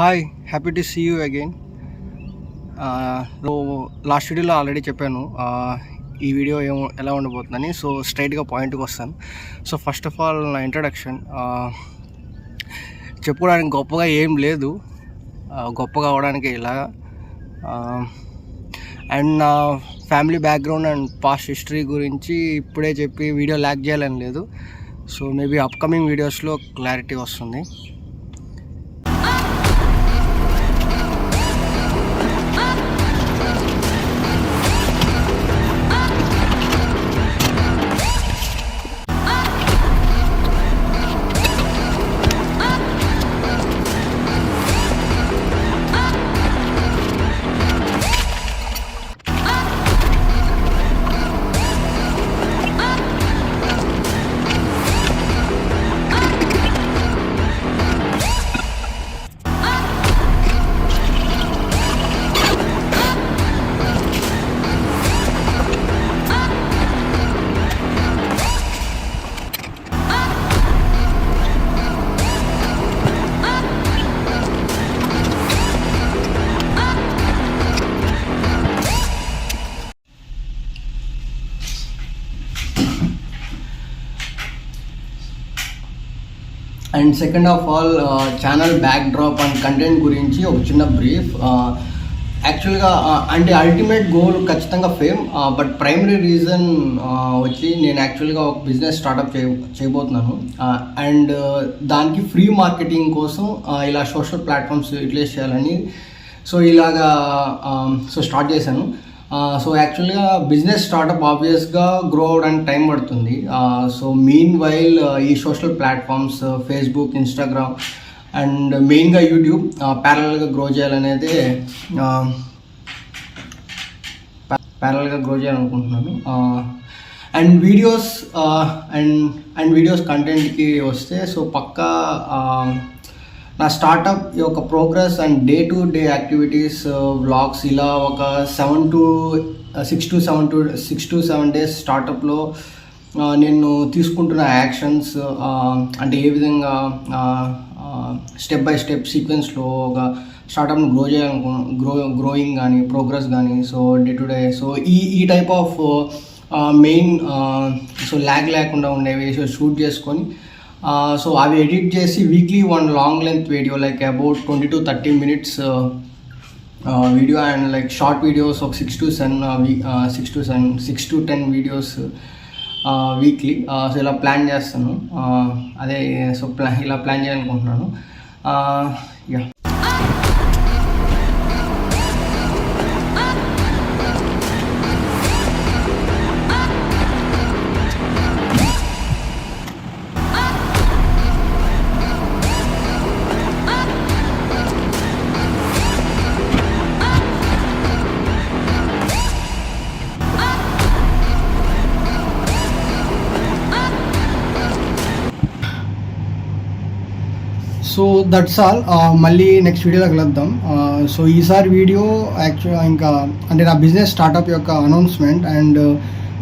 Hi, happy to see you again. Last వీడియోలో already చెప్పాను ఈ వీడియో ఎలా ఉండబోతుందని. సో స్ట్రైట్గా పాయింట్కి వస్తాను. సో ఫస్ట్ ఆఫ్ ఆల్ నా ఇంట్రడక్షన్ చెప్పుకోవడానికి గొప్పగా ఏం లేదు, గొప్పగా అవడానికి ఇలా. అండ్ నా family background and past history గురించి ఇప్పుడే చెప్పి వీడియో ల్యాక్ చేయాలని లేదు. సో మేబీ అప్కమింగ్ వీడియోస్లో క్లారిటీ వస్తుంది. And second of all channel backdrop and content గురించి ఒక చిన్న బ్రీఫ్. యాక్చువల్గా అంటే అల్టిమేట్ గోల్ ఖచ్చితంగా ఫేమ్, బట్ ప్రైమరీ రీజన్ వచ్చి నేను యాక్చువల్గా ఒక బిజినెస్ స్టార్టప్ చేయబోతున్నాను. అండ్ దానికి ఫ్రీ మార్కెటింగ్ కోసం ఇలా సోషల్ ప్లాట్ఫామ్స్ యూటిలైజ్ చేయాలని ఇలాగా స్టార్ట్ చేశాను. సో యాక్చువల్గా బిజినెస్ స్టార్టప్ ఆబ్వియస్గా గ్రో అవడానికి టైం పడుతుంది. సో మీన్ వైల్ ఈ social platforms Facebook, Instagram and మెయిన్గా యూట్యూబ్ ప్యారలల్గా గ్రో చేయాలనుకుంటున్నాను. అండ్ వీడియోస్ వీడియోస్ కంటెంట్కి వస్తే సో పక్కా నా స్టార్టప్ యొక్క progress and day to day activities vlogs ఇలా ఒక 6 to 7 days స్టార్టప్లో నేను తీసుకుంటున్న యాక్షన్స్, అంటే ఏ విధంగా స్టెప్ బై స్టెప్ సీక్వెన్స్లో ఒక స్టార్టప్ని గ్రోయింగ్ కానీ ప్రోగ్రెస్ కానీ డే టు డే ఈ టైప్ ఆఫ్ మెయిన్ ల్యాగ్ లేకుండా ఉండేవి షూట్ చేసుకొని అవి ఎడిట్ చేసి weekly 1 long length video like about 20 to 30 minutes video and like short videos ఒక 6 to 10 వీడియోస్ వీక్లీ. ఇలా ప్లాన్ చేస్తాను. ఇలా ప్లాన్ చేయాలనుకుంటున్నాను. Yeah so that's all. మళ్ళీ నెక్స్ట్ వీడియోలో కలుద్దాం. సో ఈసారి వీడియో యాక్చువల్గా ఇంకా అంటే నా బిజినెస్ స్టార్టప్ యొక్క అనౌన్స్మెంట్ అండ్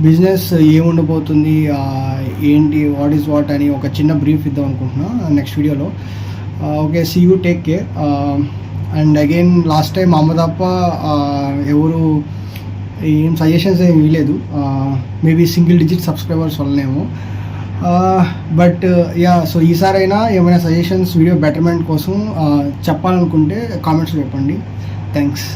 బిజినెస్ ఏముండబోతుంది, ఏంటి, వాట్ ఈస్ వాట్ అని ఒక చిన్న బ్రీఫ్ ఇద్దాం అనుకుంటున్నా నెక్స్ట్ వీడియోలో. Okay, see you, take care. And again last time అమ్మదప్ప ఎవరు ఏం సజెషన్స్ ఏమి ఇవ్వలేదు, మేబీ సింగిల్ డిజిట్ సబ్స్క్రైబర్స్ వల్లనేమో. బట్ ఈసారైనా ఏమైనా సజెషన్స్ వీడియో బెటర్మెంట్ కోసం చెప్పాలనుకుంటే కామెంట్స్లో చెప్పండి. థ్యాంక్స్.